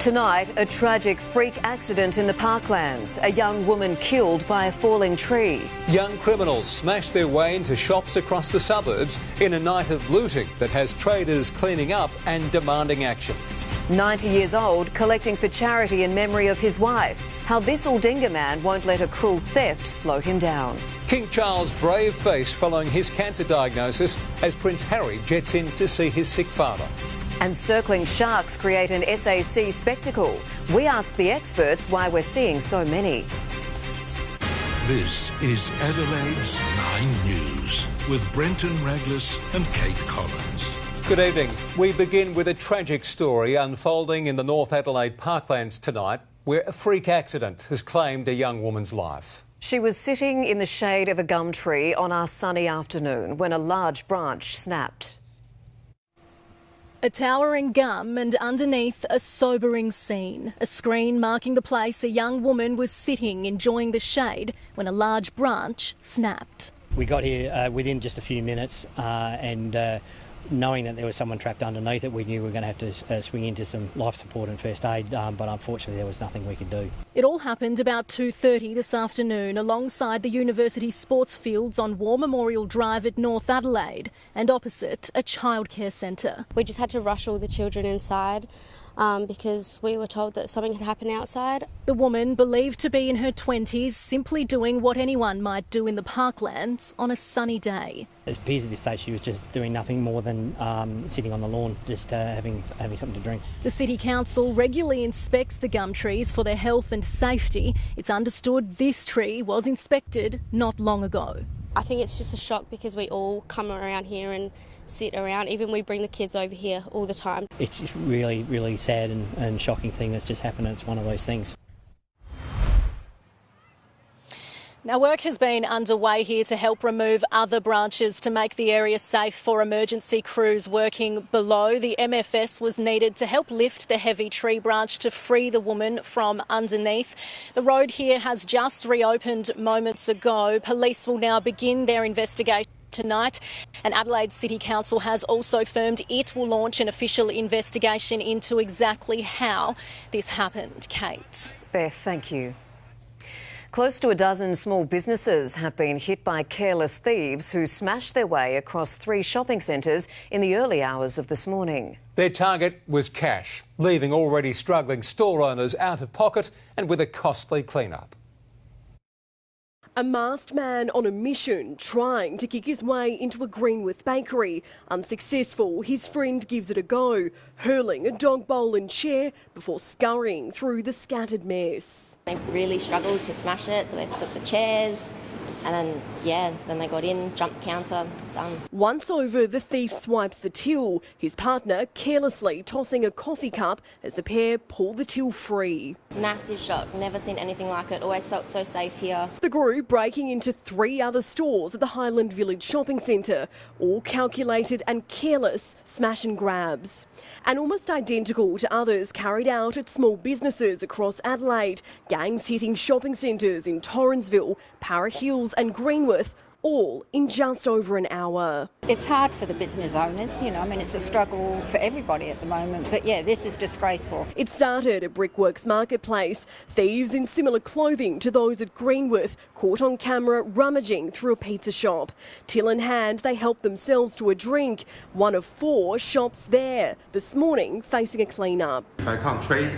Tonight, a tragic freak accident in the parklands. A young woman killed by a falling tree. Young criminals smash their way into shops across the suburbs in a night of looting that has traders cleaning up and demanding action. 90 years old, collecting for charity in memory of his wife. How this Aldinga man won't let a cruel theft slow him down. King Charles' brave face following his cancer diagnosis as Prince Harry jets in to see his sick father. And circling sharks create an SAC spectacle. We ask the experts why we're seeing so many. This is Adelaide's 9 News with Brenton, Ragless and Kate Collins. Good evening. We begin with a tragic story unfolding in the North Adelaide parklands tonight, where a freak accident has claimed a young woman's life. She was sitting in the shade of a gum tree on our sunny afternoon when a large branch snapped. A towering gum and underneath a sobering scene. A screen marking the place a young woman was sitting enjoying the shade when a large branch snapped. We got here within just a few minutes and knowing that there was someone trapped underneath it, we knew we were going to have to swing into some life support and first aid, but unfortunately there was nothing we could do. It all happened about 2:30 this afternoon alongside the university sports fields on War Memorial Drive at North Adelaide and opposite a childcare centre. We just had to rush all the children inside because we were told that something had happened outside. The woman, believed to be in her 20s, simply doing what anyone might do in the parklands on a sunny day. It appears at this stage she was just doing nothing more than sitting on the lawn, just having something to drink. The City Council regularly inspects the gum trees for their health and safety. It's understood this tree was inspected not long ago. I think it's just a shock because we all come around here and sit around. Even we bring the kids over here all the time. It's just really, really sad and shocking thing that's just happened. It's one of those things. Now, work has been underway here to help remove other branches to make the area safe for emergency crews working below. The MFS was needed to help lift the heavy tree branch to free the woman from underneath. The road here has just reopened moments ago. Police will now begin their investigation tonight, and Adelaide City Council has also confirmed it will launch an official investigation into exactly how this happened. Kate. Beth, thank you. Close to a dozen small businesses have been hit by careless thieves who smashed their way across 3 shopping centres in the early hours of this morning. Their target was cash, leaving already struggling store owners out of pocket and with a costly clean-up. A masked man on a mission trying to kick his way into a Greenwith bakery. Unsuccessful, his friend gives it a go, hurling a dog bowl and chair before scurrying through the scattered mess. They really struggled to smash it, so they took the chairs and then they got in, jumped the counter, done. Once over, the thief swipes the till, his partner carelessly tossing a coffee cup as the pair pull the till free. Massive shock, never seen anything like it, always felt so safe here. The group breaking into 3 other stores at the Highland Village shopping centre, all calculated and careless smash and grabs. And almost identical to others carried out at small businesses across Adelaide, gangs hitting shopping centres in Torrensville, Para Hills and Greenwith, all in just over an hour. It's hard for the business owners, it's a struggle for everybody at the moment. But yeah, this is disgraceful. It started at Brickworks Marketplace. Thieves in similar clothing to those at Greenwith caught on camera rummaging through a pizza shop. Till in hand, they helped themselves to a drink. One of 4 shops there this morning facing a clean-up. If I can't trade,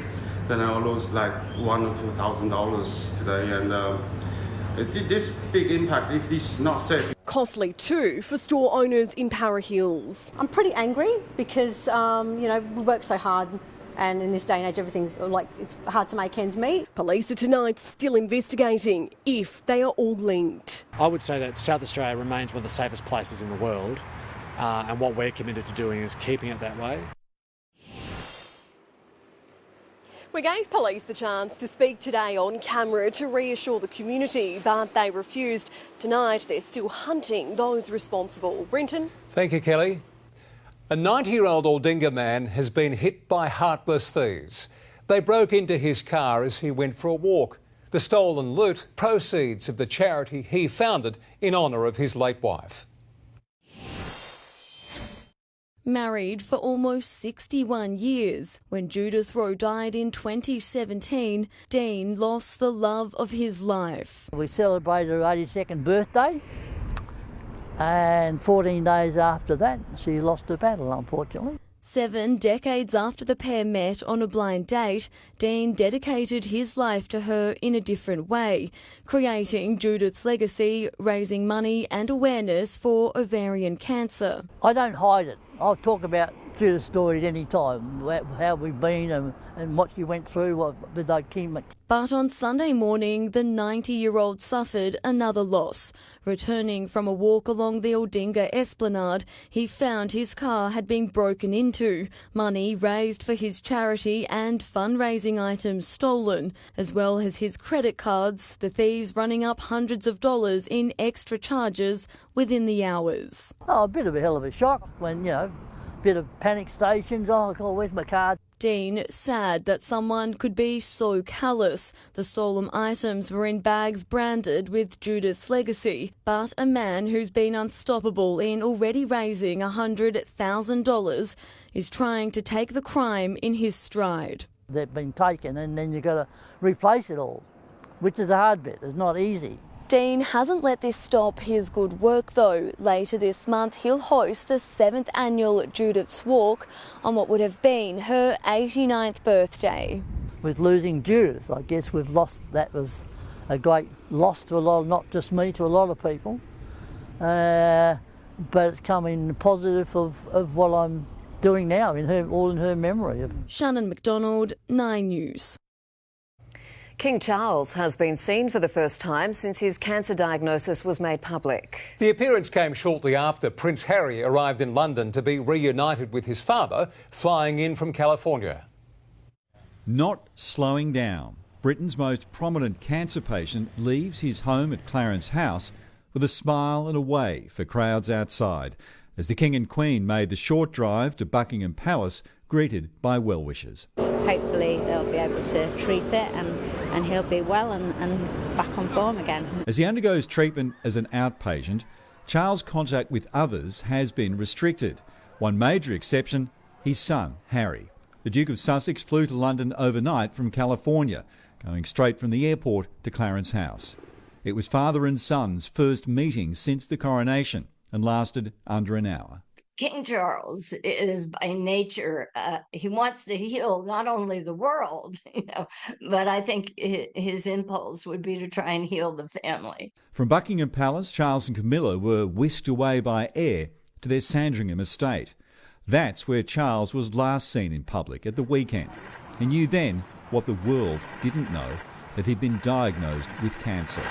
then I'll lose like $1,000 or $2,000 today, and this big impact if this is not safe. Costly too for store owners in Para Hills. I'm pretty angry because, we work so hard, and in this day and age everything's it's hard to make ends meet. Police are tonight still investigating if they are all linked. I would say that South Australia remains one of the safest places in the world, and what we're committed to doing is keeping it that way. We gave police the chance to speak today on camera to reassure the community, but they refused. Tonight, they're still hunting those responsible. Brenton? Thank you, Kelly. A 90-year-old Aldinga man has been hit by heartless thieves. They broke into his car as he went for a walk. The stolen loot, proceeds of the charity he founded in honour of his late wife. Married for almost 61 years, when Judith Rowe died in 2017, Dean lost the love of his life. We celebrated her 82nd birthday, and 14 days after that, she lost her battle, unfortunately. 7 decades after the pair met on a blind date, Dean dedicated his life to her in a different way, creating Judith's legacy, raising money and awareness for ovarian cancer. I don't hide it. I'll talk about Judith's story at any time, how we've been and what she went through with those chemo. But on Sunday morning, the 90-year-old suffered another loss. Returning from a walk along the Aldinga Esplanade, he found his car had been broken into, money raised for his charity and fundraising items stolen, as well as his credit cards, the thieves running up hundreds of dollars in extra charges within the hours. Oh, a bit of a hell of a shock when, bit of panic stations. Oh, God, where's my card? Dean sad that someone could be so callous. The stolen items were in bags branded with Judith's legacy, but a man who's been unstoppable in already raising $100,000 is trying to take the crime in his stride. They've been taken and then you've got to replace it all, which is a hard bit. It's not easy. Dean hasn't let this stop his good work though. Later this month he'll host the 7th annual Judith's Walk on what would have been her 89th birthday. With losing Judith, I guess we've lost, that was a great loss to a lot, not just me, to a lot of people. But it's coming positive of what I'm doing now, all in her memory. Shannon McDonald, 9 News. King Charles has been seen for the first time since his cancer diagnosis was made public. The appearance came shortly after Prince Harry arrived in London to be reunited with his father, flying in from California. Not slowing down. Britain's most prominent cancer patient leaves his home at Clarence House with a smile and a wave for crowds outside, as the King and Queen made the short drive to Buckingham Palace, greeted by well-wishers. Hopefully they'll be able to treat it and he'll be well and back on form again. As he undergoes treatment as an outpatient, Charles' contact with others has been restricted. One major exception, his son, Harry. The Duke of Sussex flew to London overnight from California, going straight from the airport to Clarence House. It was father and son's first meeting since the coronation and lasted under an hour. King Charles is by nature, he wants to heal not only the world, but I think his impulse would be to try and heal the family. From Buckingham Palace, Charles and Camilla were whisked away by air to their Sandringham estate. That's where Charles was last seen in public at the weekend. He knew then what the world didn't know, that he'd been diagnosed with cancer.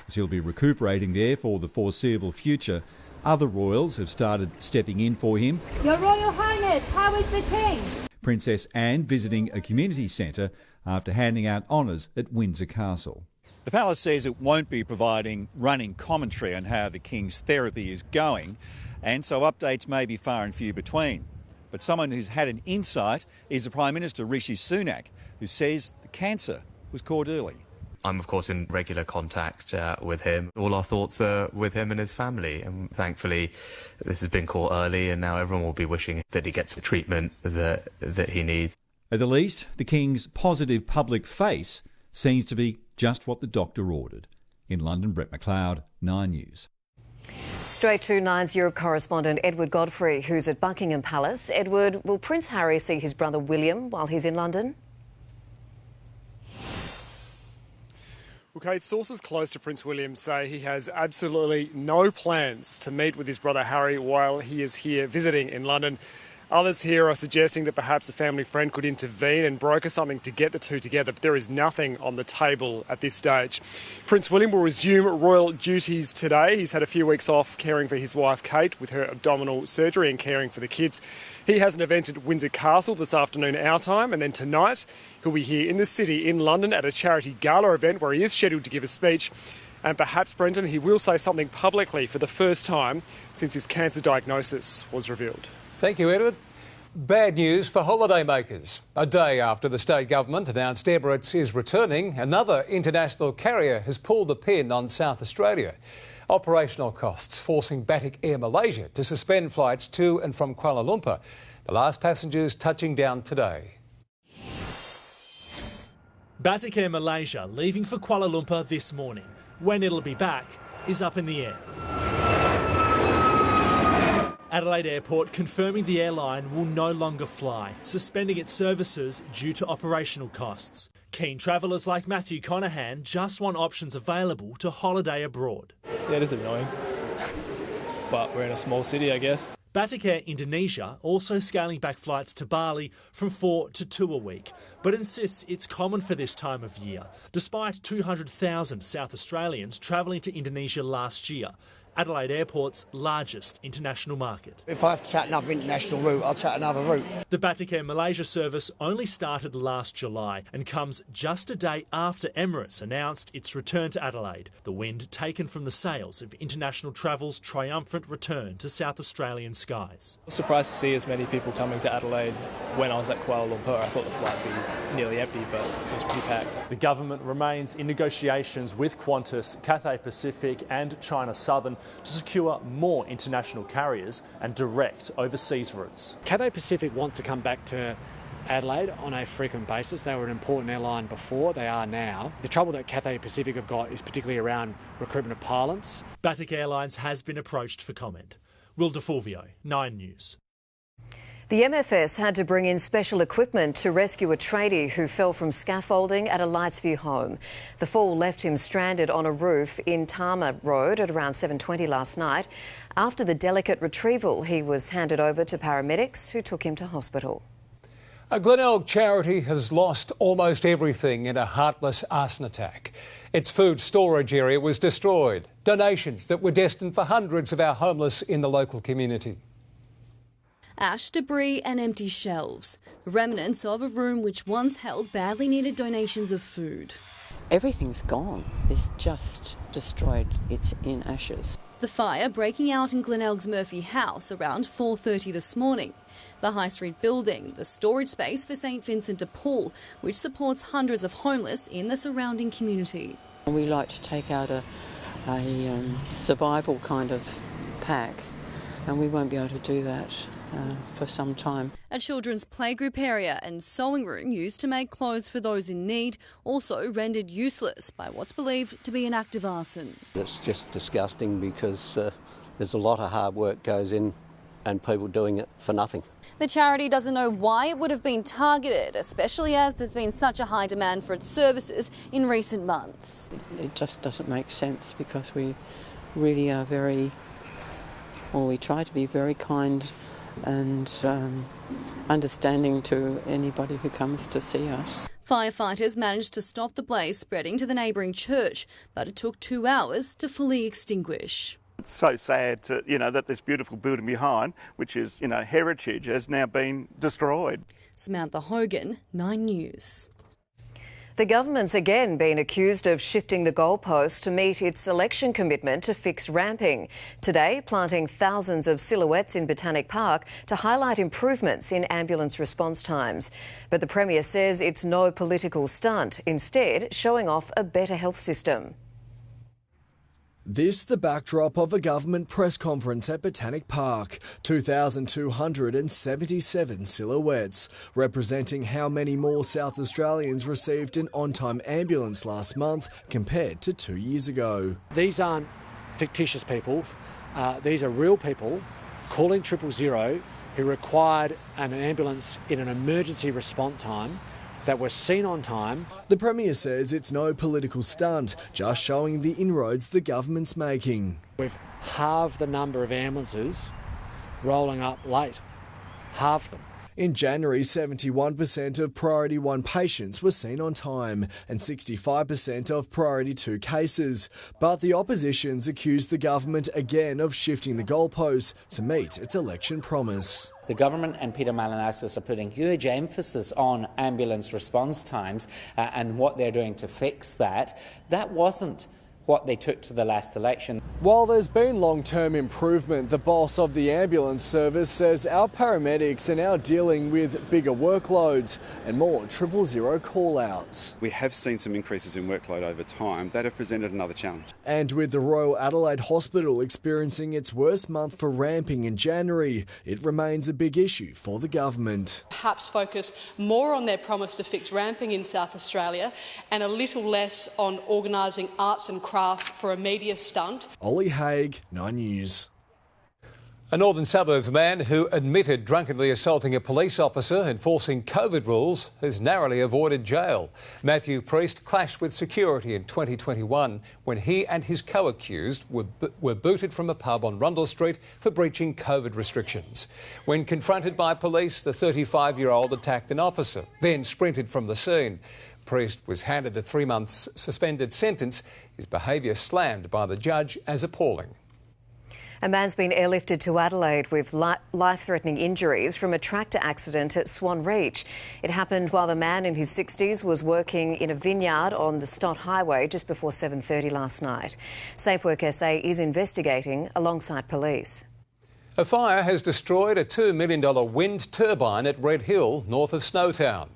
As he'll be recuperating there for the foreseeable future, other royals have started stepping in for him. Your Royal Highness, how is the King? Princess Anne visiting a community centre after handing out honours at Windsor Castle. The palace says it won't be providing running commentary on how the King's therapy is going, and so updates may be far and few between. But someone who's had an insight is the Prime Minister Rishi Sunak, who says the cancer was caught early. I'm, of course, in regular contact with him. All our thoughts are with him and his family. And thankfully, this has been caught early, and now everyone will be wishing that he gets the treatment that he needs. At the least, the King's positive public face seems to be just what the doctor ordered. In London, Brett McLeod, 9 News. Straight to Nine's Europe correspondent Edward Godfrey, who's at Buckingham Palace. Edward, will Prince Harry see his brother William while he's in London? Well, Kate, sources close to Prince William say he has absolutely no plans to meet with his brother Harry while he is here visiting in London. Others here are suggesting that perhaps a family friend could intervene and broker something to get the two together, but there is nothing on the table at this stage. Prince William will resume royal duties today. He's had a few weeks off caring for his wife Kate with her abdominal surgery and caring for the kids. He has an event at Windsor Castle this afternoon our time, and then tonight he'll be here in the city in London at a charity gala event where he is scheduled to give a speech. And perhaps, Brenton, he will say something publicly for the first time since his cancer diagnosis was revealed. Thank you, Edward. Bad news for holidaymakers. A day after the state government announced Emirates is returning, another international carrier has pulled the pin on South Australia. Operational costs forcing Batik Air Malaysia to suspend flights to and from Kuala Lumpur. The last passengers touching down today. Batik Air Malaysia leaving for Kuala Lumpur this morning. When it'll be back is up in the air. Adelaide Airport confirming the airline will no longer fly, suspending its services due to operational costs. Keen travellers like Matthew Conahan just want options available to holiday abroad. Yeah, it is annoying, but we're in a small city, I guess. Batik Air Indonesia also scaling back flights to Bali from 4 to 2 a week, but insists it's common for this time of year, despite 200,000 South Australians travelling to Indonesia last year, Adelaide Airport's largest international market. If I have to take another international route, I'll take another route. The Batik Air Malaysia service only started last July and comes just a day after Emirates announced its return to Adelaide, the wind taken from the sails of international travel's triumphant return to South Australian skies. I was surprised to see as many people coming to Adelaide when I was at Kuala Lumpur. I thought the flight would be nearly empty, but it was pretty packed. The government remains in negotiations with Qantas, Cathay Pacific and China Southern to secure more international carriers and direct overseas routes. Cathay Pacific wants to come back to Adelaide on a frequent basis. They were an important airline before, they are now. The trouble that Cathay Pacific have got is particularly around recruitment of pilots. Batik Airlines has been approached for comment. Will DeFulvio, 9 News. The MFS had to bring in special equipment to rescue a tradie who fell from scaffolding at a Lightsview home. The fall left him stranded on a roof in Tama Road at around 7:20 last night. After the delicate retrieval, he was handed over to paramedics who took him to hospital. A Glenelg charity has lost almost everything in a heartless arson attack. Its food storage area was destroyed. Donations that were destined for hundreds of our homeless in the local community. Ash, debris and empty shelves. The remnants of a room which once held badly needed donations of food. Everything's gone. It's just destroyed. It's in ashes. The fire breaking out in Glenelg's Murphy House around 4:30 this morning. The High Street building, the storage space for St Vincent de Paul, which supports hundreds of homeless in the surrounding community. We like to take out a survival kind of pack, and we won't be able to do that for some time. A children's playgroup area and sewing room used to make clothes for those in need, also rendered useless by what's believed to be an act of arson. It's just disgusting because there's a lot of hard work goes in and people doing it for nothing. The charity doesn't know why it would have been targeted, especially as there's been such a high demand for its services in recent months. It just doesn't make sense because we really are we try to be very kind and understanding to anybody who comes to see us. Firefighters managed to stop the blaze spreading to the neighbouring church, but it took 2 hours to fully extinguish. It's so sad to, that this beautiful building behind, which is, heritage, has now been destroyed. Samantha Hogan, 9 News. The government's again been accused of shifting the goalposts to meet its election commitment to fix ramping. Today, planting thousands of silhouettes in Botanic Park to highlight improvements in ambulance response times. But the Premier says it's no political stunt, instead showing off a better health system. This the backdrop of a government press conference at Botanic Park. 2,277 silhouettes, representing how many more South Australians received an on-time ambulance last month compared to 2 years ago. These aren't fictitious people. These are real people calling 000 who required an ambulance in an emergency response time that were seen on time. The Premier says it's no political stunt, just showing the inroads the government's making. We've halved the number of ambulances rolling up late. Halved them. In January, 71% of Priority 1 patients were seen on time and 65% of Priority 2 cases. But the opposition's accused the government again of shifting the goalposts to meet its election promise. The government and Peter Malinauskas are putting huge emphasis on ambulance response times and what they're doing to fix that. That wasn't what they took to the last election. While there's been long-term improvement, the boss of the ambulance service says our paramedics are now dealing with bigger workloads and more 000 call-outs. We have seen some increases in workload over time that have presented another challenge. And with the Royal Adelaide Hospital experiencing its worst month for ramping in January, it remains a big issue for the government. Perhaps focus more on their promise to fix ramping in South Australia and a little less on organising arts and crafts for a media stunt. Ollie Haig, 9 News. A Northern Suburbs man who admitted drunkenly assaulting a police officer and enforcing COVID rules has narrowly avoided jail. Matthew Priest clashed with security in 2021 when he and his co-accused were booted from a pub on Rundle Street for breaching COVID restrictions. When confronted by police, the 35-year-old attacked an officer, then sprinted from the scene. Priest was handed a 3-month suspended sentence, his behaviour slammed by the judge as appalling. A man's been airlifted to Adelaide with life-threatening injuries from a tractor accident at Swan Reach. It happened while the man in his 60s was working in a vineyard on the Stott Highway just before 7:30 last night. SafeWork SA is investigating alongside police. A fire has destroyed a $2 million wind turbine at Red Hill, north of Snowtown.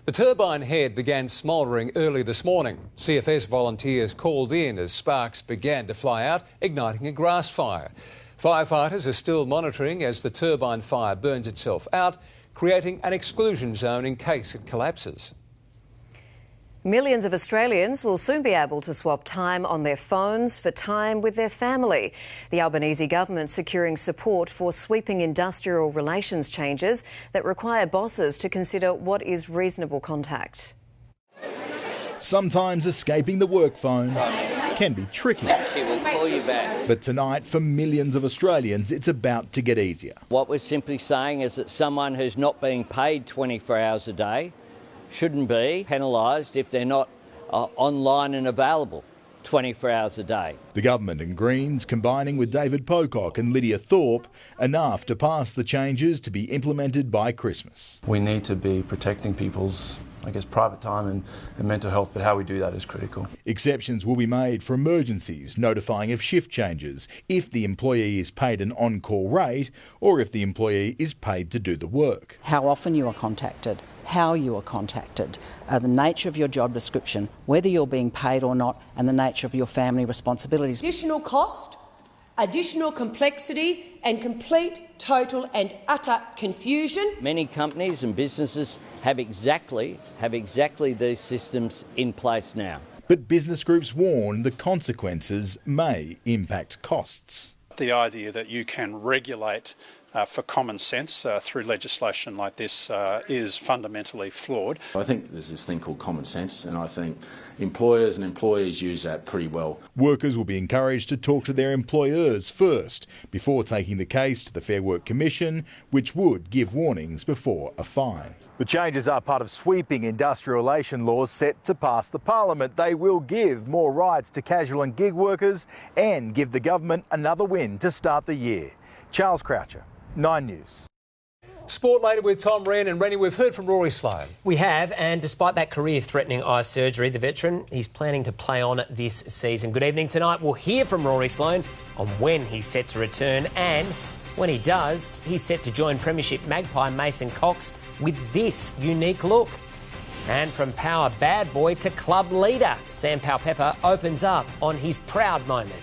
The turbine head began smouldering early this morning. CFS volunteers called in as sparks began to fly out, igniting a grass fire. Firefighters are still monitoring as the turbine fire burns itself out, creating an exclusion zone in case it collapses. Millions of Australians will soon be able to swap time on their phones for time with their family. The Albanese government securing support for sweeping industrial relations changes that require bosses to consider what is reasonable contact. Sometimes escaping the work phone can be tricky. She will call you back. But tonight, for millions of Australians, it's about to get easier. What we're simply saying is that someone who's not being paid 24 hours a day shouldn't be penalised if they're not online and available 24 hours a day. The government and Greens combining with David Pocock and Lydia Thorpe enough to pass the changes to be implemented by Christmas. We need to be protecting people's, private time and mental health, but how we do that is critical. Exceptions will be made for emergencies, notifying of shift changes, if the employee is paid an on-call rate or if the employee is paid to do the work. How often you are contacted, how you are contacted, the nature of your job description, whether you're being paid or not, and the nature of your family responsibilities. Additional cost, additional complexity and complete, total and utter confusion. Many companies and businesses have exactly these systems in place now. But business groups warn the consequences may impact costs. The idea that you can regulate for common sense through legislation like this is fundamentally flawed. I think there's this thing called common sense, and I think employers and employees use that pretty well. Workers will be encouraged to talk to their employers first before taking the case to the Fair Work Commission, which would give warnings before a fine. The changes are part of sweeping industrial relation laws set to pass the Parliament. They will give more rights to casual and gig workers and give the government another win to start the year. Charles Croucher, 9 News. Sport later with Tom Rehn and Rennie. We've heard from Rory Sloane. We have, and despite that career-threatening eye surgery, the veteran, he's planning to play on this season. Good evening tonight. We'll hear from Rory Sloane on when he's set to return, and when he does, he's set to join Premiership Magpie Mason Cox with this unique look. And from power bad boy to club leader, Sam Powell-Pepper opens up on his proud moment.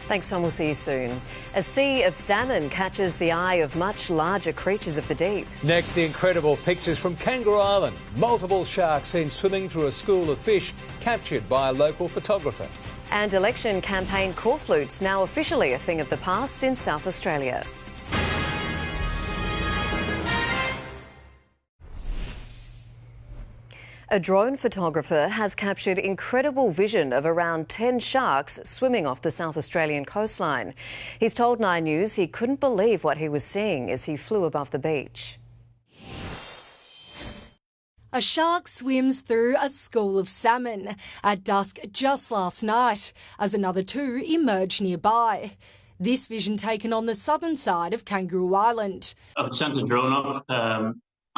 Thanks, Tom. We'll see you soon. A sea of salmon catches the eye of much larger creatures of the deep. Next, the incredible pictures from Kangaroo Island. Multiple sharks seen swimming through a school of fish captured by a local photographer. And election campaign corflutes now officially a thing of the past in South Australia. A drone photographer has captured incredible vision of around 10 sharks swimming off the South Australian coastline. He's told 9 News he couldn't believe what he was seeing as he flew above the beach. A shark swims through a school of salmon at dusk just last night as another two emerge nearby. This vision taken on the southern side of Kangaroo Island. I've sent a drone up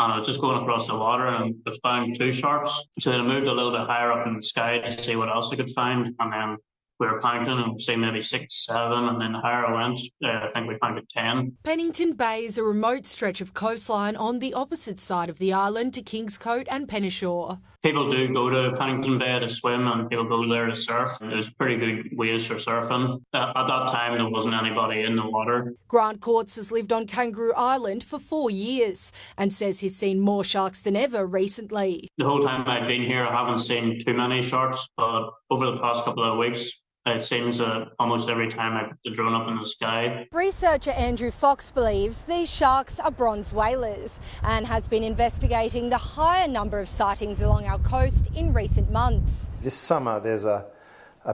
and I was just going across the water and I found two sharks. So then I moved a little bit higher up in the sky to see what else I could find, and then we were counting and see maybe 6, 7, and then the higher I went, I think we counted 10. Pennington Bay is a remote stretch of coastline on the opposite side of the island to Kingscote and Penneshaw. People do go to Pennington Bay to swim and people go there to surf. There's pretty good ways for surfing. At that time, there wasn't anybody in the water. Grant Courts has lived on Kangaroo Island for 4 years and says he's seen more sharks than ever recently. The whole time I've been here, I haven't seen too many sharks, but over the past couple of weeks, it seems almost every time I put the drone up in the sky. Researcher Andrew Fox believes these sharks are bronze whalers and has been investigating the higher number of sightings along our coast in recent months. This summer there's a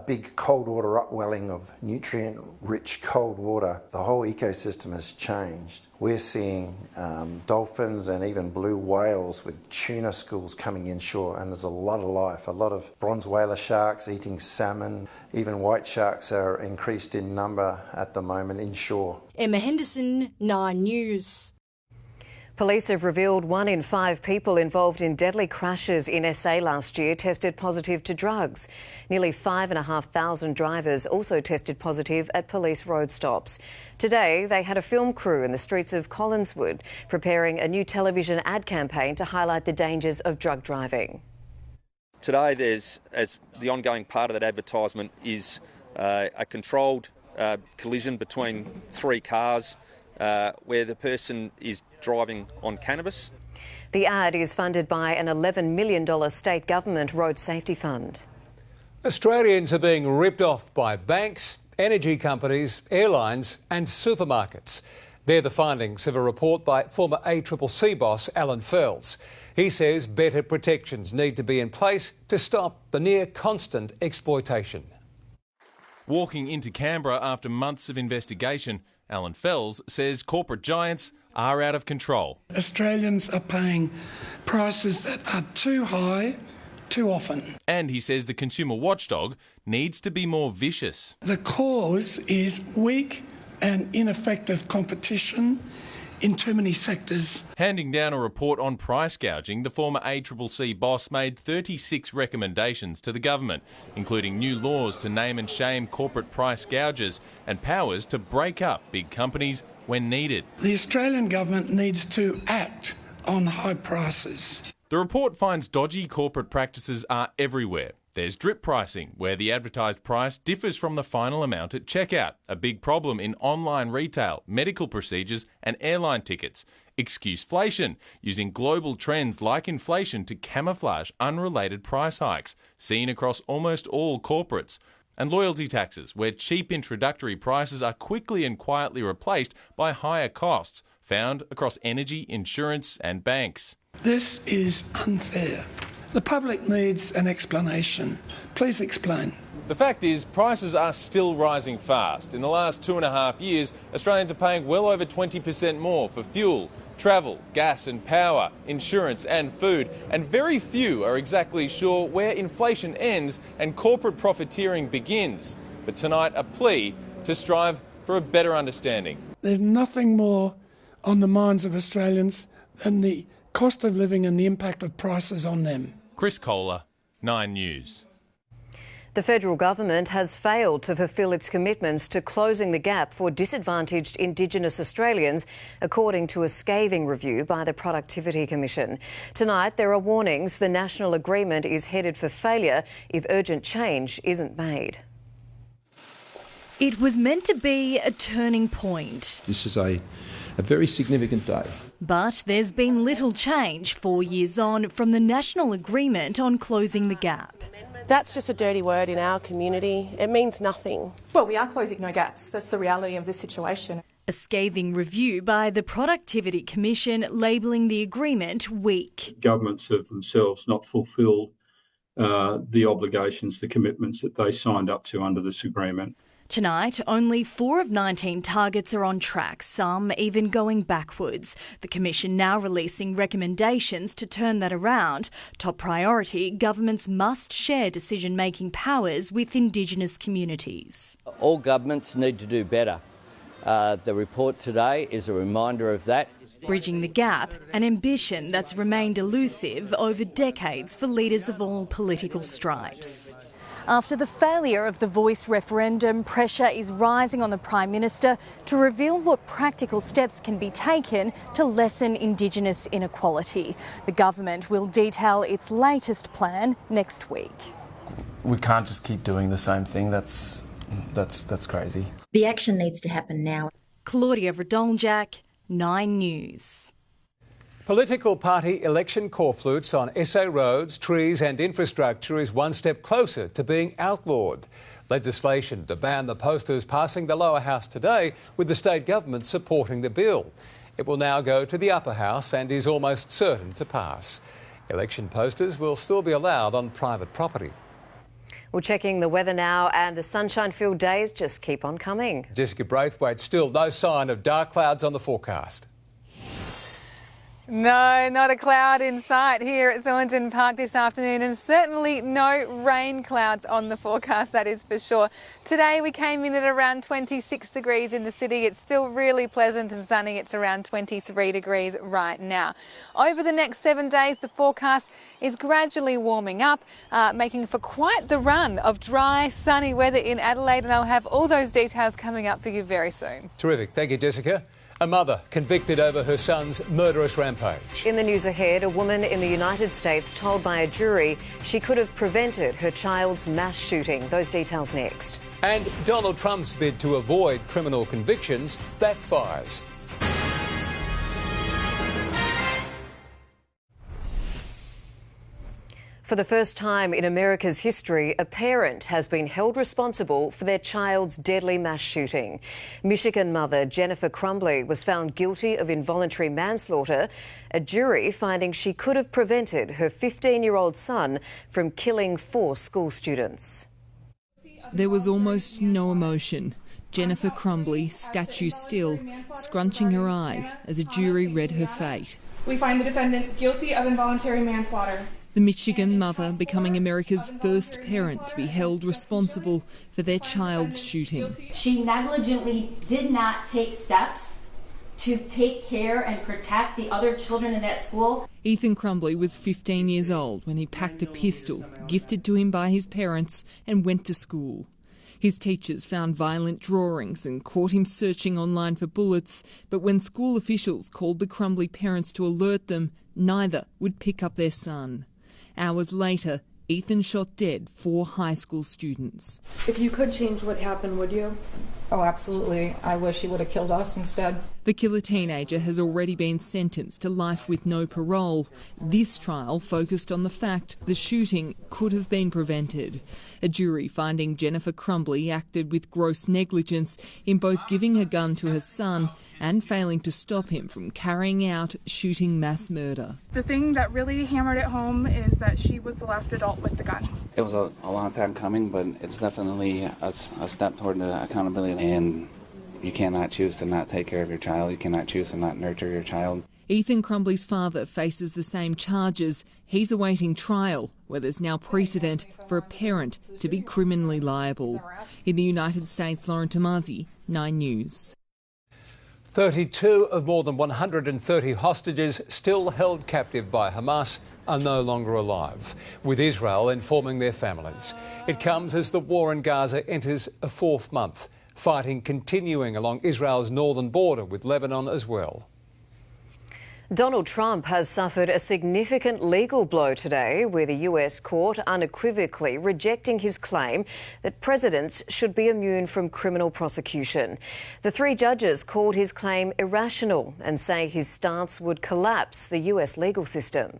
big cold water upwelling of nutrient-rich cold water. The whole ecosystem has changed. We're seeing dolphins and even blue whales with tuna schools coming inshore, and there's a lot of life, a lot of bronze whaler sharks eating salmon. Even white sharks are increased in number at the moment inshore. Emma Henderson, 9 News. Police have revealed 1 in 5 people involved in deadly crashes in SA last year tested positive to drugs. Nearly 5,500 drivers also tested positive at police road stops. Today, they had a film crew in the streets of Collinswood preparing a new television ad campaign to highlight the dangers of drug driving. Today, as the ongoing part of that advertisement is a controlled collision between 3 cars where the person is driving on cannabis. The ad is funded by an $11 million state government road safety fund. Australians are being ripped off by banks, energy companies, airlines and supermarkets. They're the findings of a report by former ACCC boss Alan Fells. He says better protections need to be in place to stop the near-constant exploitation. Walking into Canberra after months of investigation, Alan Fells says corporate giants are out of control. Australians are paying prices that are too high, too often. And he says the consumer watchdog needs to be more vicious. The cause is weak and ineffective competition in too many sectors. Handing down a report on price gouging, the former ACCC boss made 36 recommendations to the government, including new laws to name and shame corporate price gougers and powers to break up big companies when needed. The Australian government needs to act on high prices. The report finds dodgy corporate practices are everywhere. There's drip pricing, where the advertised price differs from the final amount at checkout, a big problem in online retail, medical procedures and airline tickets. Excuseflation, using global trends like inflation to camouflage unrelated price hikes, seen across almost all corporates. And loyalty taxes, where cheap introductory prices are quickly and quietly replaced by higher costs, found across energy, insurance and banks. This is unfair. The public needs an explanation. Please explain. The fact is, prices are still rising fast. In the last 2.5 years, Australians are paying well over 20% more for fuel, travel, gas and power, insurance and food, and very few are exactly sure where inflation ends and corporate profiteering begins. But tonight, a plea to strive for a better understanding. There's nothing more on the minds of Australians than the cost of living and the impact of prices on them. Chris Kohler, 9 News. The federal government has failed to fulfil its commitments to closing the gap for disadvantaged Indigenous Australians, according to a scathing review by the Productivity Commission. Tonight, there are warnings the national agreement is headed for failure if urgent change isn't made. It was meant to be a turning point. This is a very significant day. But there's been little change 4 years on from the national agreement on closing the gap. That's just a dirty word in our community. It means nothing. Well, we are closing no gaps. That's the reality of the situation. A scathing review by the Productivity Commission labelling the agreement weak. Governments have themselves not fulfilled the obligations, the commitments that they signed up to under this agreement. Tonight, only 4 of 19 targets are on track, some even going backwards. The Commission now releasing recommendations to turn that around. Top priority, governments must share decision-making powers with Indigenous communities. All governments need to do better. The report today is a reminder of that. Bridging the gap, an ambition that's remained elusive over decades for leaders of all political stripes. After the failure of the Voice referendum, pressure is rising on the Prime Minister to reveal what practical steps can be taken to lessen Indigenous inequality. The government will detail its latest plan next week. We can't just keep doing the same thing. That's crazy. The action needs to happen now. Claudia Vradoljak, 9 News. Political party election corflutes on SA roads, trees and infrastructure is one step closer to being outlawed. Legislation to ban the posters passing the lower house today, with the state government supporting the bill. It will now go to the upper house and is almost certain to pass. Election posters will still be allowed on private property. We're checking the weather now, and the sunshine-filled days just keep on coming. Jessica Braithwaite, still no sign of dark clouds on the forecast. No, not a cloud in sight here at Thornton Park this afternoon, and certainly no rain clouds on the forecast, that is for sure. Today we came in at around 26 degrees in the city. It's still really pleasant and sunny. It's around 23 degrees right now. Over the next 7 days, the forecast is gradually warming up, making for quite the run of dry, sunny weather in Adelaide, and I'll have all those details coming up for you very soon. Terrific. Thank you, Jessica. A mother convicted over her son's murderous rampage. In the news ahead, a woman in the United States told by a jury she could have prevented her child's mass shooting. Those details next. And Donald Trump's bid to avoid criminal convictions backfires. For the first time in America's history, a parent has been held responsible for their child's deadly mass shooting. Michigan mother Jennifer Crumbley was found guilty of involuntary manslaughter, a jury finding she could have prevented her 15-year-old son from killing 4 school students. There was almost no emotion. Jennifer Crumbley, statue still, scrunching her eyes as a jury read her fate. We find the defendant guilty of involuntary manslaughter. The Michigan mother becoming America's first parent to be held responsible for their child's shooting. She negligently did not take steps to take care and protect the other children in that school. Ethan Crumbley was 15 years old when he packed a pistol, gifted to him by his parents, and went to school. His teachers found violent drawings and caught him searching online for bullets, but when school officials called the Crumbley parents to alert them, neither would pick up their son. Hours later, Ethan shot dead 4 high school students. If you could change what happened, would you? Oh, absolutely. I wish he would have killed us instead. The killer teenager has already been sentenced to life with no parole. This trial focused on the fact the shooting could have been prevented. A jury finding Jennifer Crumbley acted with gross negligence in both giving a gun to her son and failing to stop him from carrying out shooting mass murder. The thing that really hammered it home is that she was the last adult with the gun. It was a long time coming, but it's definitely a step toward the accountability. And you cannot choose to not take care of your child. You cannot choose to not nurture your child. Ethan Crumbley's father faces the same charges. He's awaiting trial, where there's now precedent for a parent to be criminally liable. In the United States, Lauren Tomasi, 9 News. 32 of more than 130 hostages still held captive by Hamas are no longer alive, with Israel informing their families. It comes as the war in Gaza enters a 4th month, fighting continuing along Israel's northern border with Lebanon as well. Donald Trump has suffered a significant legal blow today, with a US court unequivocally rejecting his claim that presidents should be immune from criminal prosecution. The 3 judges called his claim irrational and say his stance would collapse the US legal system.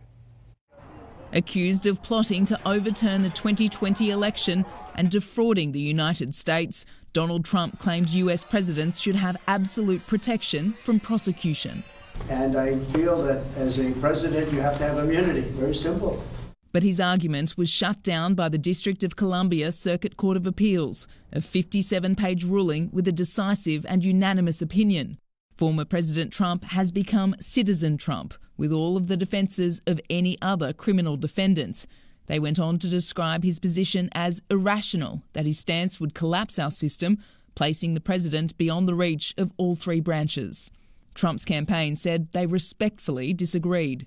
Accused of plotting to overturn the 2020 election and defrauding the United States, Donald Trump claimed US presidents should have absolute protection from prosecution. And I feel that as a president, you have to have immunity. Very simple. But his argument was shut down by the District of Columbia Circuit Court of Appeals, a 57-page ruling with a decisive and unanimous opinion. Former President Trump has become Citizen Trump, with all of the defences of any other criminal defendant. They went on to describe his position as irrational, that his stance would collapse our system, placing the president beyond the reach of all 3 branches. Trump's campaign said they respectfully disagreed.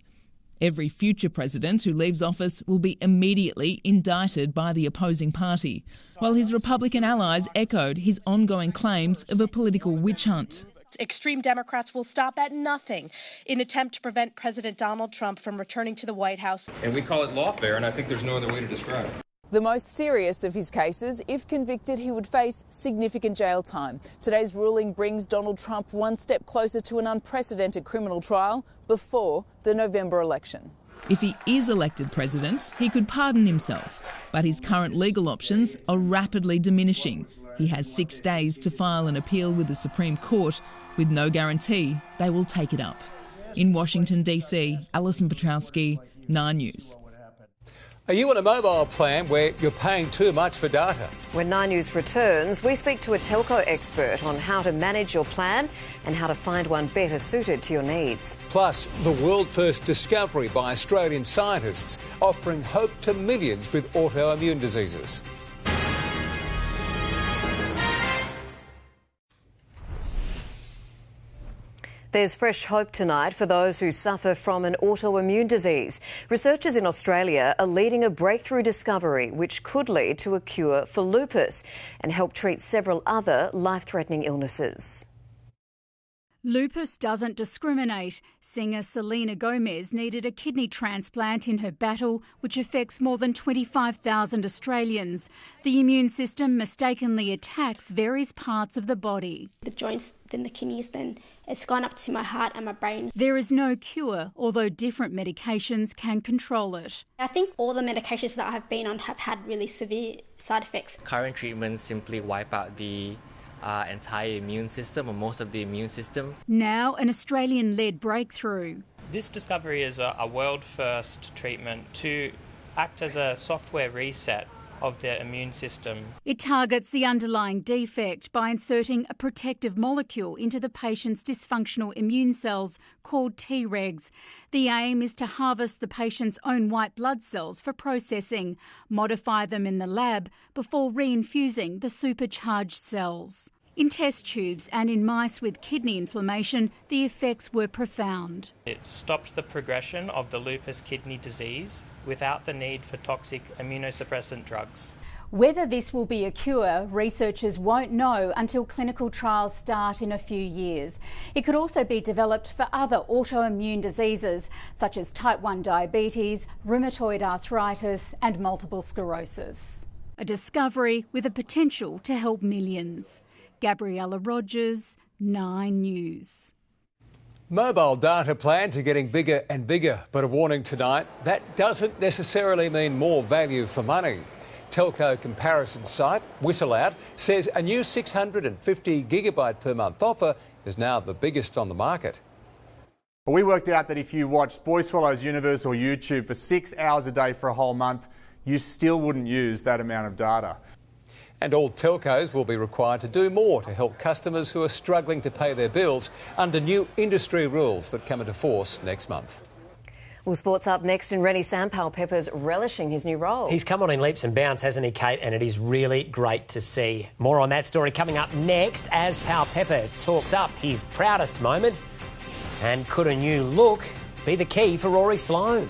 Every future president who leaves office will be immediately indicted by the opposing party, while his Republican allies echoed his ongoing claims of a political witch hunt. Extreme Democrats will stop at nothing in attempt to prevent President Donald Trump from returning to the White House. And we call it lawfare, and I think there's no other way to describe it. The most serious of his cases, if convicted, he would face significant jail time. Today's ruling brings Donald Trump one step closer to an unprecedented criminal trial before the November election. If he is elected president, he could pardon himself, but his current legal options are rapidly diminishing. He has 6 days to file an appeal with the Supreme Court, with no guarantee they will take it up. In Washington, D.C., Alison Petrowski, 9 News. Are you on a mobile plan where you're paying too much for data? When 9 News returns, we speak to a telco expert on how to manage your plan and how to find one better suited to your needs. Plus, the world-first discovery by Australian scientists offering hope to millions with autoimmune diseases. There's fresh hope tonight for those who suffer from an autoimmune disease. Researchers in Australia are leading a breakthrough discovery which could lead to a cure for lupus and help treat several other life-threatening illnesses. Lupus doesn't discriminate. Singer Selena Gomez needed a kidney transplant in her battle, which affects more than 25,000 Australians. The immune system mistakenly attacks various parts of the body. The joints, then the kidneys, then it's gone up to my heart and my brain. There is no cure, although different medications can control it. I think all the medications that I've been on have had really severe side effects. Current treatments simply wipe out the entire immune system, or most of the immune system. Now an Australian-led breakthrough. This discovery is a world-first treatment to act as a software reset of the immune system. It targets the underlying defect by inserting a protective molecule into the patient's dysfunctional immune cells called Tregs. The aim is to harvest the patient's own white blood cells for processing, modify them in the lab before reinfusing the supercharged cells. In test tubes and in mice with kidney inflammation, the effects were profound. It stopped the progression of the lupus kidney disease without the need for toxic immunosuppressant drugs. Whether this will be a cure, researchers won't know until clinical trials start in a few years. It could also be developed for other autoimmune diseases, such as type 1 diabetes, rheumatoid arthritis and multiple sclerosis. A discovery with a potential to help millions. Gabriella Rogers, 9 News. Mobile data plans are getting bigger and bigger, but a warning tonight, that doesn't necessarily mean more value for money. Telco comparison site Whistleout says a new 650 gigabyte per month offer is now the biggest on the market. Well, we worked out that if you watched Boy Swallows Universe or YouTube for 6 hours a day for a whole month, you still wouldn't use that amount of data. And all telcos will be required to do more to help customers who are struggling to pay their bills under new industry rules that come into force next month. Well, sports up next, and Rennie Sampal Pepper's relishing his new role. He's come on in leaps and bounds, hasn't he, Kate? And it is really great to see. More on that story coming up next as Pal Pepper talks up his proudest moment. And could a new look be the key for Rory Sloane?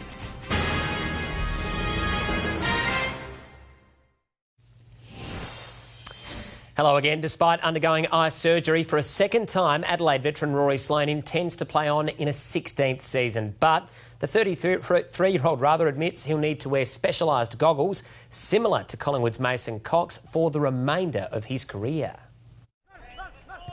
Hello again. Despite undergoing eye surgery for a second time, Adelaide veteran Rory Sloane intends to play on in a 16th season. But the 33-year-old admits he'll need to wear specialised goggles, similar to Collingwood's Mason Cox, for the remainder of his career.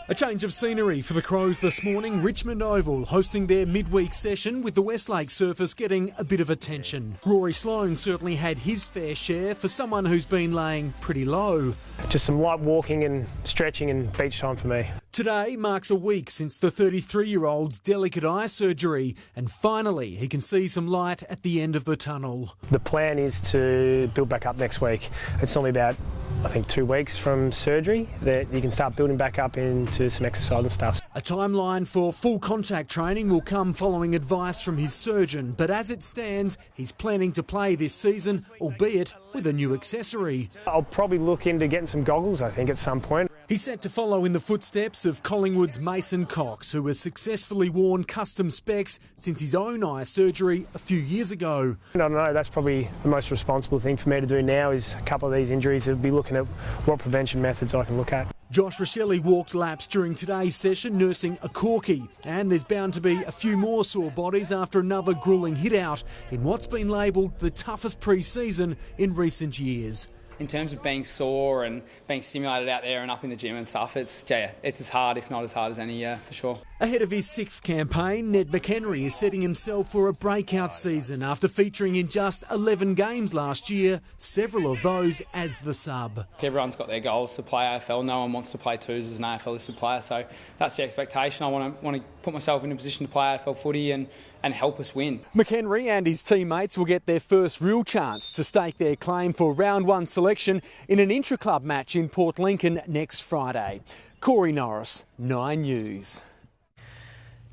A change of scenery for the Crows this morning. Richmond Oval hosting their midweek session with the Westlake surface getting a bit of attention. Rory Sloane certainly had his fair share for someone who's been laying pretty low. Just some light walking and stretching and beach time for me. Today marks a week since the 33-year-old's delicate eye surgery, and finally he can see some light at the end of the tunnel. The plan is to build back up next week. It's only about, I think, 2 weeks from surgery that you can start building back up into some exercise and stuff. A timeline for full contact training will come following advice from his surgeon, but as it stands, he's planning to play this season, albeit with a new accessory. I'll probably look into getting some goggles, I think, at some point. He's set to follow in the footsteps of Collingwood's Mason Cox, who has successfully worn custom specs since his own eye surgery a few years ago. I don't know, that's probably the most responsible thing for me to do now is a couple of these injuries, be looking at what prevention methods I can look at. Josh Rochelle walked laps during today's session nursing a corky, and there's bound to be a few more sore bodies after another gruelling hit out in what's been labelled the toughest pre-season in recent years. In terms of being sore and being stimulated out there and up in the gym and stuff, it's as hard, if not as hard as any year, for sure. Ahead of his 6th campaign, Ned McHenry is setting himself for a breakout season after featuring in just 11 games last year, several of those as the sub. Everyone's got their goals to play AFL. No one wants to play twos as an AFL listed player, so that's the expectation. I want to put myself in a position to play AFL footy and help us win. McHenry and his teammates will get their first real chance to stake their claim for round 1 selection in an intra-club match in Port Lincoln next Friday. Corey Norris, 9 News.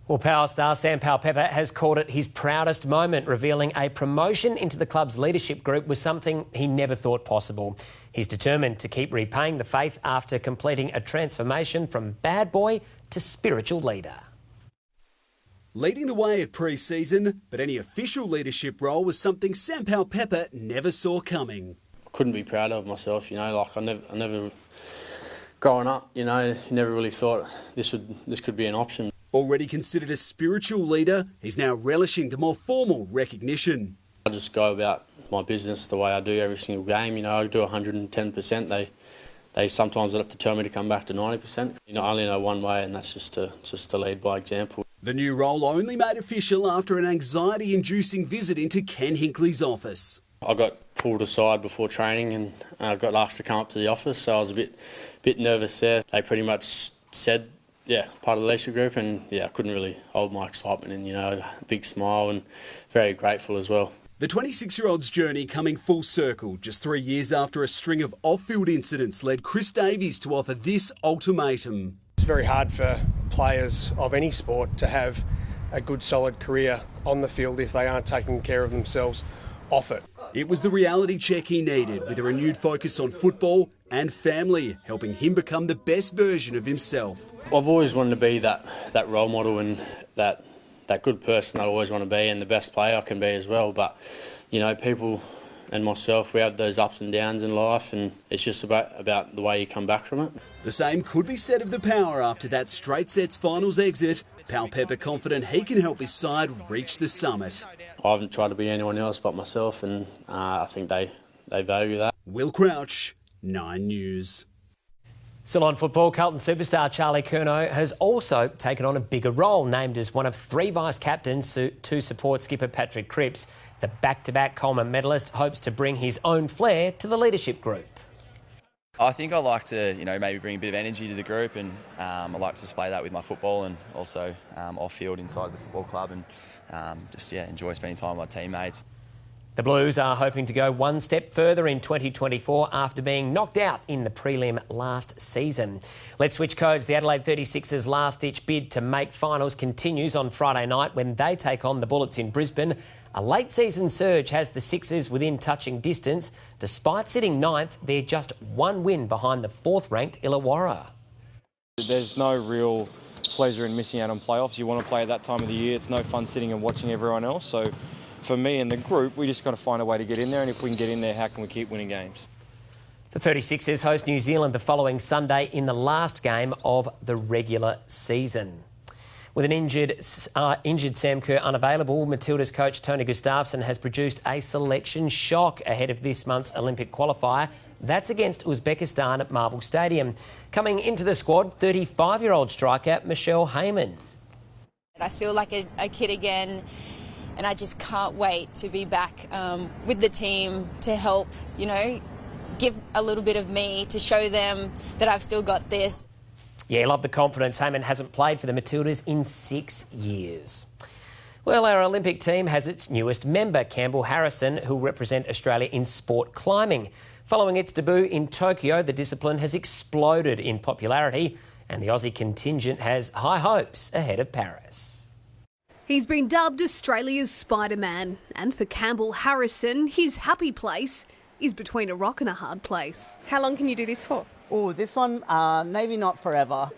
Well, Power star Sam Powell-Pepper has called it his proudest moment, revealing a promotion into the club's leadership group was something he never thought possible. He's determined to keep repaying the faith after completing a transformation from bad boy to spiritual leader. Leading the way at pre-season, but any official leadership role was something Sam Powell-Pepper never saw coming. Couldn't be prouder of myself, you know, like I never growing up, you know, you never really thought this could be an option. Already considered a spiritual leader, he's now relishing the more formal recognition. I just go about my business the way I do every single game, you know, I do 110%. They sometimes have to tell me to come back to 90%. You know, I only know one way, and that's just to lead by example. The new role only made official after an anxiety-inducing visit into Ken Hinckley's office. I got pulled aside before training and I got asked to come up to the office, so I was a bit nervous there. They pretty much said, yeah, part of the leadership group, and yeah, I couldn't really hold my excitement and, you know, a big smile and very grateful as well. The 26-year-old's journey coming full circle just 3 years after a string of off-field incidents led Chris Davies to offer this ultimatum. It's very hard for players of any sport to have a good solid career on the field if they aren't taking care of themselves off it. It was the reality check he needed, with a renewed focus on football and family, helping him become the best version of himself. I've always wanted to be that role model and that good person I always want to be, and the best player I can be as well. But, you know, people and myself, we have those ups and downs in life, and it's just about the way you come back from it. The same could be said of the Power after that straight sets finals exit. Powell-Pepper confident he can help his side reach the summit. I haven't tried to be anyone else but myself, and I think they value that. Will Crouch, 9 News. Still on football, Carlton superstar Charlie Curnow has also taken on a bigger role, named as one of 3 vice-captains to support skipper Patrick Cripps. The back-to-back Coleman medalist hopes to bring his own flair to the leadership group. I think I like to, you know, maybe bring a bit of energy to the group, and I like to display that with my football and also off-field inside the football club, and enjoy spending time with my teammates. The Blues are hoping to go one step further in 2024 after being knocked out in the prelim last season. Let's switch codes. The Adelaide 36ers' last-ditch bid to make finals continues on Friday night when they take on the Bullets in Brisbane. A late-season surge has the Sixers within touching distance. Despite sitting 9th, they're just 1 win behind the 4th-ranked Illawarra. There's no real pleasure in missing out on playoffs. You want to play at that time of the year. It's no fun sitting and watching everyone else. So for me and the group, we just got to find a way to get in there, and if we can get in there, how can we keep winning games? The 36ers host New Zealand the following Sunday in the last game of the regular season. With an injured Sam Kerr unavailable, Matilda's coach Tony Gustafsson has produced a selection shock ahead of this month's Olympic qualifier. That's against Uzbekistan at Marvel Stadium. Coming into the squad, 35-year-old striker Michelle Heyman. I feel like a kid again, and I just can't wait to be back with the team to help, you know, give a little bit of me to show them that I've still got this. Yeah, love the confidence. Heyman hasn't played for the Matildas in 6 years. Well, our Olympic team has its newest member, Campbell Harrison, who will represent Australia in sport climbing. Following its debut in Tokyo, the discipline has exploded in popularity, and the Aussie contingent has high hopes ahead of Paris. He's been dubbed Australia's Spider-Man, and for Campbell Harrison, his happy place is between a rock and a hard place. How long can you do this for? Oh, this one, maybe not forever.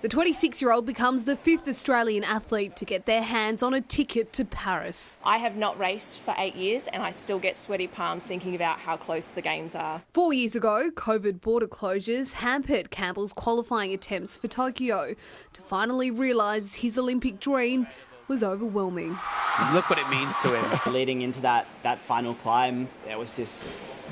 The 26-year-old becomes the 5th Australian athlete to get their hands on a ticket to Paris. I have not raced for 8 years and I still get sweaty palms thinking about how close the games are. 4 years ago, COVID border closures hampered Campbell's qualifying attempts for Tokyo. To finally realise his Olympic dream was overwhelming. Look what it means to him. Leading into that final climb, there was this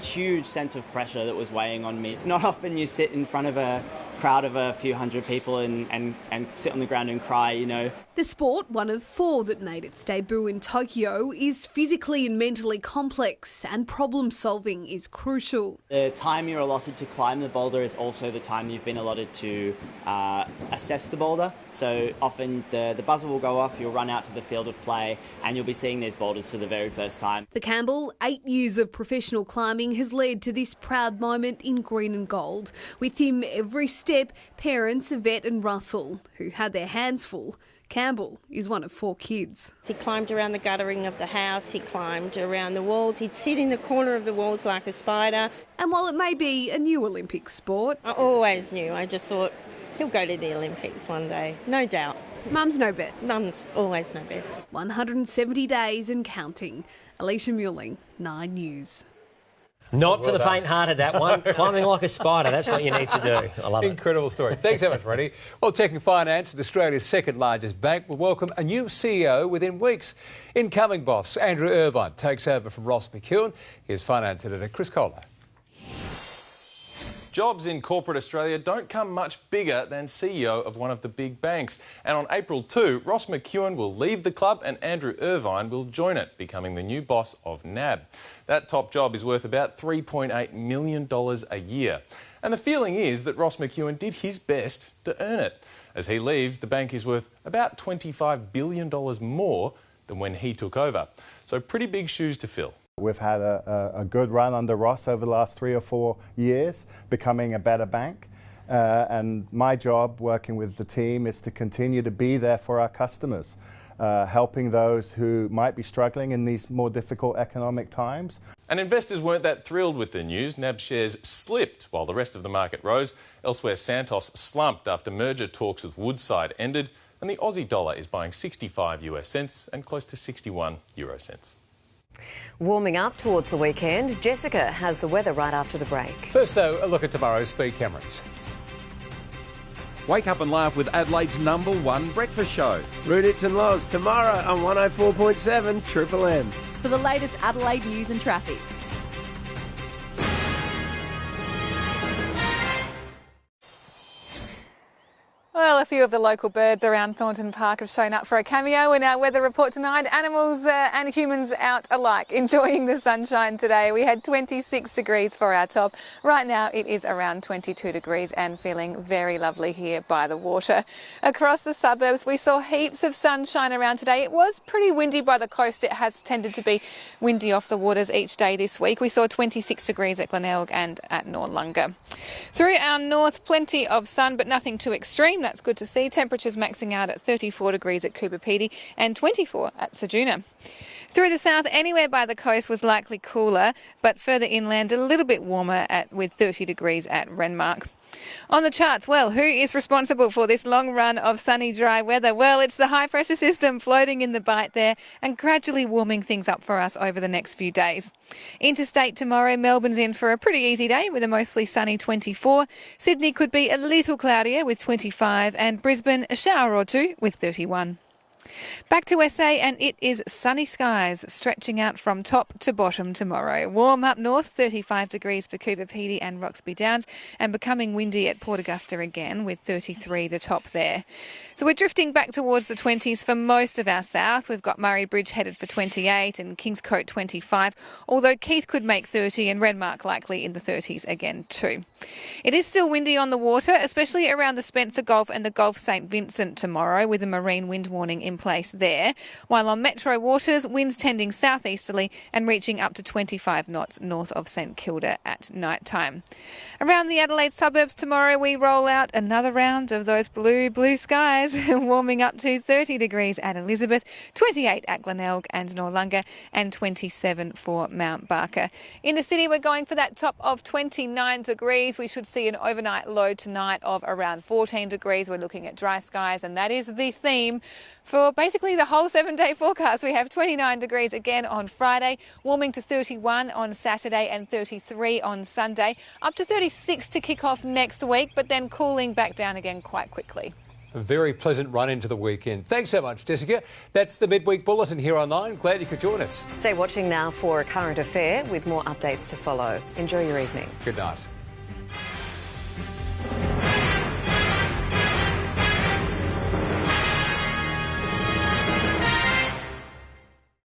huge sense of pressure that was weighing on me. It's not often you sit in front of a crowd of a few hundred people and sit on the ground and cry, you know. The sport, one of 4 that made its debut in Tokyo, is physically and mentally complex, and problem solving is crucial. The time you're allotted to climb the boulder is also the time you've been allotted to assess the boulder. So often the buzzer will go off, you'll run out to the field of play and you'll be seeing these boulders for the very first time. For Campbell, 8 years of professional climbing has led to this proud moment in green and gold. With him every step, parents Yvette and Russell, who had their hands full. Campbell is one of 4 kids. He climbed around the guttering of the house, he climbed around the walls, he'd sit in the corner of the walls like a spider. And while it may be a new Olympic sport, I always knew, I just thought he'll go to the Olympics one day, no doubt. Mum's know best. Mum's always know best. 170 days and counting. Alicia Muelling, 9 News. Not for the faint-hearted, that one. Climbing like a spider, that's what you need to do. I love it. Incredible story. Thanks so much, Freddie. Well, checking finance at Australia's second largest bank will welcome a new CEO within weeks. Incoming boss Andrew Irvine takes over from Ross McEwen. Here's finance editor Chris Kohler. Jobs in corporate Australia don't come much bigger than CEO of one of the big banks. And on April 2, Ross McEwen will leave the club and Andrew Irvine will join it, becoming the new boss of NAB. That top job is worth about $3.8 million a year. And the feeling is that Ross McEwen did his best to earn it. As he leaves, the bank is worth about $25 billion more than when he took over. So pretty big shoes to fill. We've had a good run under Ross over the last 3 or 4 years, becoming a better bank. And my job, working with the team, is to continue to be there for our customers, helping those who might be struggling in these more difficult economic times. And investors weren't that thrilled with the news. NAB shares slipped while the rest of the market rose. Elsewhere, Santos slumped after merger talks with Woodside ended, and the Aussie dollar is buying 65 US cents and close to 61 euro cents. Warming up towards the weekend, Jessica has the weather right after the break. First, though, a look at tomorrow's speed cameras. Wake up and laugh with Adelaide's #1 breakfast show. Rudits and Laws tomorrow on 104.7 Triple M. For the latest Adelaide news and traffic. Well, a few of the local birds around Thornton Park have shown up for a cameo in our weather report tonight. Animals and humans out alike, enjoying the sunshine today. We had 26 degrees for our top. Right now it is around 22 degrees and feeling very lovely here by the water. Across the suburbs we saw heaps of sunshine around today. It was pretty windy by the coast. It has tended to be windy off the waters each day this week. We saw 26 degrees at Glenelg and at Noarlunga. Through our north, plenty of sun but nothing too extreme. That's good to see. Temperatures maxing out at 34 degrees at Coober Pedy and 24 at Ceduna. Through the south, anywhere by the coast was likely cooler, but further inland a little bit warmer with 30 degrees at Renmark. On the charts, well, who is responsible for this long run of sunny, dry weather? Well, it's the high-pressure system floating in the bight there and gradually warming things up for us over the next few days. Interstate tomorrow, Melbourne's in for a pretty easy day with a mostly sunny 24. Sydney could be a little cloudier with 25 and Brisbane a shower or two with 31. Back to SA and it is sunny skies stretching out from top to bottom tomorrow. Warm up north, 35 degrees for Coober Pedy and Roxby Downs and becoming windy at Port Augusta again with 33 the top there. So we're drifting back towards the 20s for most of our south. We've got Murray Bridge headed for 28 and Kingscote 25, although Keith could make 30 and Renmark likely in the 30s again too. It is still windy on the water, especially around the Spencer Gulf and the Gulf St Vincent tomorrow with a marine wind warning in place there, while on metro waters, winds tending southeasterly and reaching up to 25 knots north of St Kilda at night time. Around the Adelaide suburbs tomorrow, we roll out another round of those blue skies, warming up to 30 degrees at Elizabeth, 28 at Glenelg and Noarlunga, and 27 for Mount Barker. In the city, we're going for that top of 29 degrees. degrees. We should see an overnight low tonight of around 14 degrees. We're looking at dry skies, and that is the theme for basically the whole 7-day forecast. We have 29 degrees again on Friday, warming to 31 on Saturday and 33 on Sunday, up to 36 to kick off next week, but then cooling back down again quite quickly. A very pleasant run into the weekend. Thanks so much, Jessica. That's the Midweek Bulletin here on 9. Glad you could join us. Stay watching now for a current affair with more updates to follow. Enjoy your evening. Good night.